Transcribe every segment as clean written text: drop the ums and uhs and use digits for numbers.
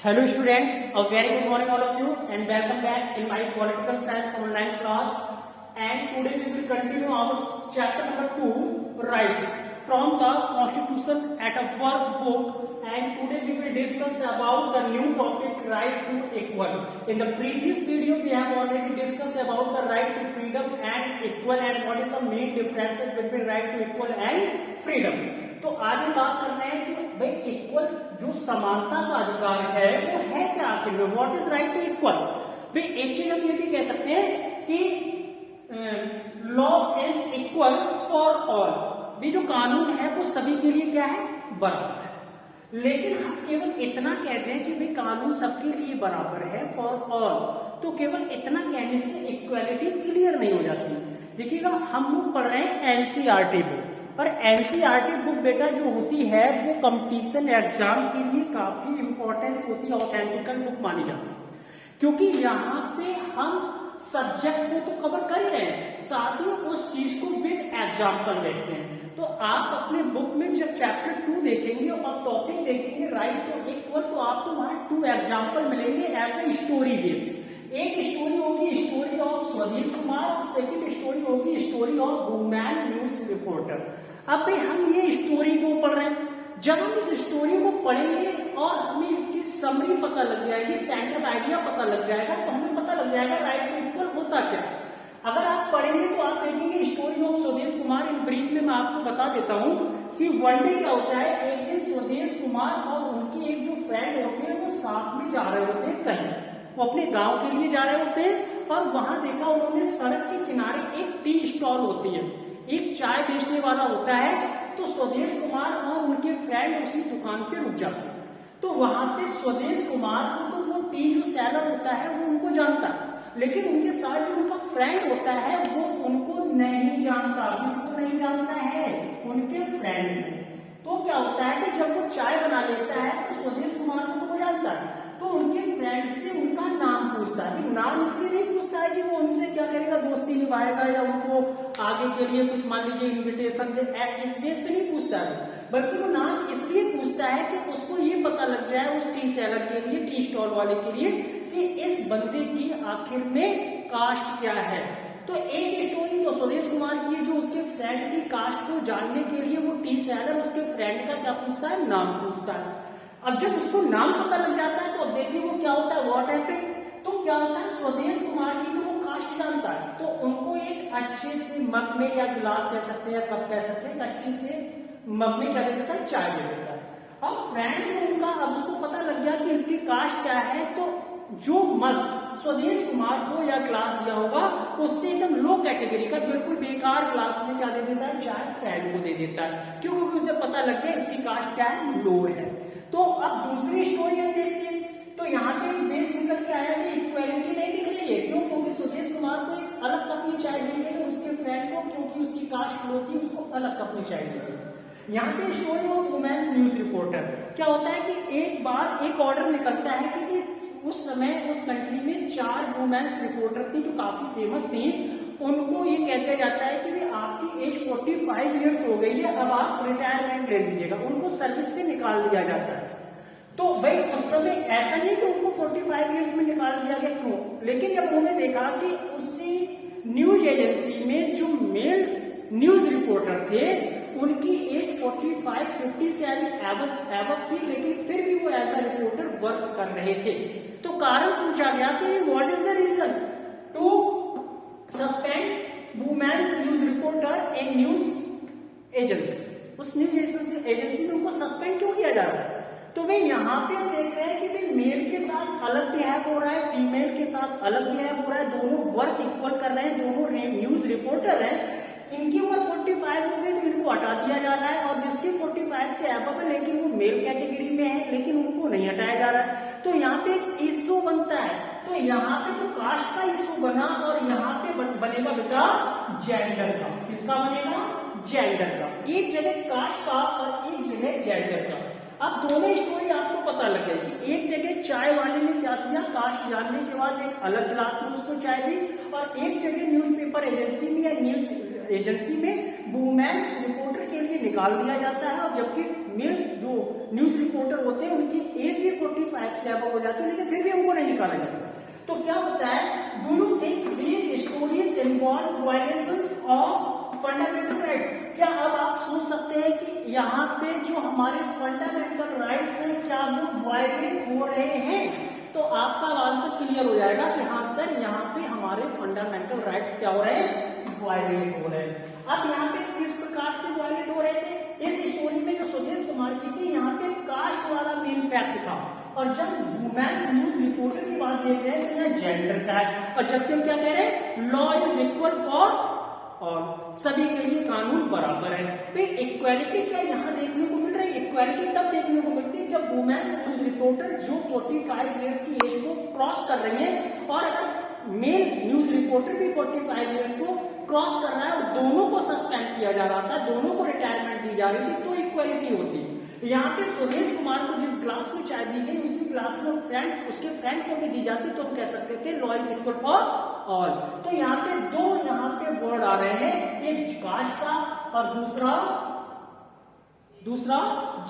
Hello students, a very good morning all of you and welcome back in my political science online class. And today we will continue our chapter number 2, rights from the constitution at a workbook. And today we will discuss about the new topic, right to equal. In the previous video we have already discussed about the right to freedom and equal and what is the main differences between right to equal and freedom. तो आज हम बात कर रहे हैं कि भाई equal जो समानता का अधिकार है वो है क्या आखिर में, what is right to equal. भाई एक चीज हम ये भी कह सकते हैं कि law is equal for all, भी जो कानून है वो सभी के लिए क्या है, बराबर है। लेकिन हम केवल इतना कहते हैं कि भाई कानून सबके लिए बराबर है फॉर ऑल, तो केवल इतना कहने से इक्वालिटी क्लियर नहीं हो जाती। देखिएगा हम लोग पढ़ रहे हैं एनसीईआरटी बुक, और एनसीईआरटी बुक बेटा जो होती है वो कंपटीशन एग्जाम के लिए काफी इंपॉर्टेंस होती है, ऑथेंटिकल बुक मानी जाती है, क्योंकि यहाँ पे हम सब्जेक्ट को तो कवर कर ही रहे हैं, साथ में उस चीज को विद एग्जाम्पल देखते हैं। तो आप अपने बुक में जब चैप्टर 2 देखेंगे और टॉपिक देखेंगे राइट टू इक्वल, तो आपको वहां 2 एग्जाम्पल मिलेंगे एज ए स्टोरी बेस। एक स्टोरी होगी स्टोरी ऑफ स्वदेश कुमार, सेकंड स्टोरी होगी story of women news reporter. अब हम ये स्टोरी को पढ़ रहे हैं, जब हम इस स्टोरी को पढ़ेंगे और हमें इसकी समरी पता लग जाएगी, सेंट्रल आइडिया पता लग जाएगा, तो हमें पता लग जाएगा राइट टू इक्वल होता क्या। अगर आप पढ़ेंगे तो आप देखेंगे स्टोरी ऑफ स्वदेश कुमार, इन ब्रीफ में मैं आपको बता देता हूं कि वन डे क्या होता है, एक दिन स्वदेश कुमार और उनकी एक जो फ्रेंड होती है वो साथ में जा रहे होते हैं कहीं, वो अपने गांव के लिए जा रहे होते हैं, और वहां देखा उन्होंने सड़क के किनारे एक टी स्टॉल होती है, एक चाय बेचने वाला होता है। तो स्वदेश कुमार और उनके फ्रेंड उसी दुकान पे रुक जाते हैं। तो वहां पे स्वदेश कुमार को वो टी जो सेलर होता है वो उनको जानता है, लेकिन उनके साथ जो उनका फ्रेंड होता है वो उनको नहीं जानता। किसको नहीं जानता है? उनके फ्रेंड। तो क्या होता है कि जब वो चाय बना लेता है तो स्वदेश कुमार को वो जानता है, तो उनके फ्रेंड से उनका नाम पूछता है। नाम इसलिए नहीं पूछता है कि वो उनसे क्या करेगा, दोस्ती निभाएगा या उनको आगे के लिए कुछ मान लीजिए इन्विटेशन दे, इस बेस पे नहीं पूछता है, बल्कि वो नाम इसलिए पूछता है कि उसको ये पता लग जाए उस टी सेलर के लिए, टी स्टॉल वाले के लिए, कि इस बंदे की आखिर में कास्ट क्या है। तो एक स्टोरी तो स्वदेश कुमार की जो उसके फ्रेंड की कास्ट को जानने के लिए वो टी सेलर उसके फ्रेंड का क्या पूछता है, नाम पूछता है। अब जब उसको नाम पता लग जाता है तो अब देखिए वो क्या होता है, व्हाट हैपेंड। तो क्या होता है, स्वदेश कुमार की तो वो कास्ट जानता है, तो उनको एक अच्छे से मग में या गिलास कह सकते हैं या कप कह सकते हैं, अच्छे से मग में क्या दे देता है, चाय दे देता है। अब फ्रेंड को उनका, अब उसको पता लग गया कि इसकी कास्ट क्या है, तो जो मग स्वदेश कुमार को या ग्लास दिया होगा उससे एकदम लो कैटेगरी का, बिल्कुल बेकार ग्लास में क्या दे देता है, चाय फ्रेंड को दे देता है, क्योंकि उसे पता लग गया इसकी कास्ट क्या है, लो है। तो अब दूसरी स्टोरी हम देखते हैं, तो यहाँ पे बेस निकल के आया कि इक्वालिटी नहीं दिख रही है। क्यों? क्योंकि स्वदेश कुमार को एक अलग कप में चाय दी गई, उसके फ्रेंड को क्योंकि उसकी कास्ट लो थी उसको अलग कप में चाय दी गई। यहाँ पे story of women's news reporter, क्या होता है कि एक बार एक ऑर्डर निकलता है कि उस समय उस कंट्री में 4 वुमेन्स रिपोर्टर थी जो काफी फेमस थी, उनको ये कहते जाता है कि आपकी एज 45 इयर्स हो गई है, अब आप रिटायरमेंट ले लीजिएगा, उनको सर्विस से निकाल दिया जाता है। तो भाई उस समय ऐसा नहीं कि उनको 45 इयर्स में निकाल दिया गया, क्यों? लेकिन जब उन्होंने देखा कि उसी न्यूज एजेंसी में जो मेल न्यूज रिपोर्टर थे उनकी एज 45-50 से एबव थी, लेकिन फिर भी वो ऐसा रिपोर्टर वर्क कर रहे थे, तो कारण पूछा गया कि what is the reason to suspend women's news reporter in news agency. उस न्यूज एजेंसी में उनको सस्पेंड क्यों किया जा रहा है? तो भाई यहाँ पे हम देख रहे हैं कि भाई मेल के साथ अलग बिहेव हो रहा है, फीमेल के साथ अलग बिहेव हो रहा है, दोनों वर्क इक्वल कर रहे हैं, दोनों न्यूज रिपोर्टर हैं। इनकी उम्र 45 हो गई तो इनको हटा दिया जा रहा है, और जिसकी 45 से एबव है लेकिन वो मेल कैटेगरी में है लेकिन उनको नहीं हटाया जा रहा है। तो यहाँ पे एक इशू बनता है, तो यहाँ पे जो कास्ट का इशू बना और यहाँ पे बनेगा बेटा जेंडर का। किसका बनेगा? जेंडर का। एक जगह कास्ट का और एक जगह जेंडर का। अब दोनों स्टोरी आपको पता लग गई कि एक जगह चाय वाले ने क्या किया, कास्ट जानने के बाद एक अलग क्लास में उसको चाय दी, और एक जगह न्यूज़पेपर एजेंसी में या न्यूज एजेंसी में वुमेन्स रिपोर्टर के लिए निकाल दिया जाता है, और जबकि मेल जो जो न्यूज रिपोर्टर होते हैं उनकी एज भी 45 से अबव हो जाती है, लेकिन फिर भी हमको नहीं निकाला जाता। तो क्या होता है, do you think these stories involve violations of fundamental right? क्या अब आप सोच सकते हैं कि यहाँ पे जो हमारे फंडामेंटल राइट्स हैं क्या वो वायलेट हो रहे हैं? तो आपका आंसर क्लियर हो जाएगा कि हाँ सर, यहाँ पे हमारे फंडामेंटल राइट्स क्या हो रहे हैं, वायलेट हो रहे हैं। अब यहाँ पे किस प्रकार से वायलेट हो रहे थे? इस स्टोरी में जो सुदेश कुमार की थी, यहाँ पे कास्ट वाला मेन फैक्ट था, और जब वुमेन्स न्यूज रिपोर्टर की बात देख रहे हैं तो यहाँ जेंडर का है, और जबकि हम क्या कह रहे हैं, लॉ इज इक्वल फॉर और सभी के लिए कानून बराबर है। तो इक्वालिटी क्या यहाँ देखने को मिल रही है? इक्वालिटी तब देखने को मिलती है जब वुमेन्स न्यूज रिपोर्टर जो 45 ईयर्स की एज को क्रॉस कर रही है, और अगर मेल न्यूज रिपोर्टर भी 45 ईयर्स को क्रॉस कर रहा है और दोनों को सस्पेंड किया जा रहा था, दोनों को रिटायरमेंट दी जा रही थी, तो इक्वालिटी होती। यहाँ पे सुरेश कुमार को जिस ग्लास में चाय दी गई उसी ग्लास में उसके फ्रेंड को भी दी जाती, तो हम कह सकते थे law is equal for all. तो यहाँ पे दो यहाँ पे वर्ड आ रहे हैं, एक कास्ट का और दूसरा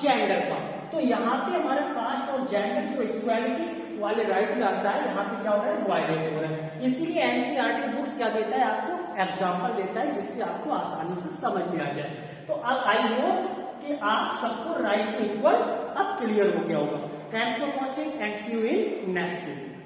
जेंडर का। तो यहाँ पे हमारा कास्ट और जेंडर जो इक्वालिटी वाले राइट में आता है, यहाँ पे क्या हो रहा है, वायलेट हो रहा है। इसलिए एनसीईआरटी बुक्स क्या देता है आपको, एग्जाम्पल देता है जिससे आपको आसानी से समझ में आ जाए। तो अब आई होप कि आप सबको राइट टू इक्वल अब क्लियर हो गया होगा। Thanks for watching and see you in next video.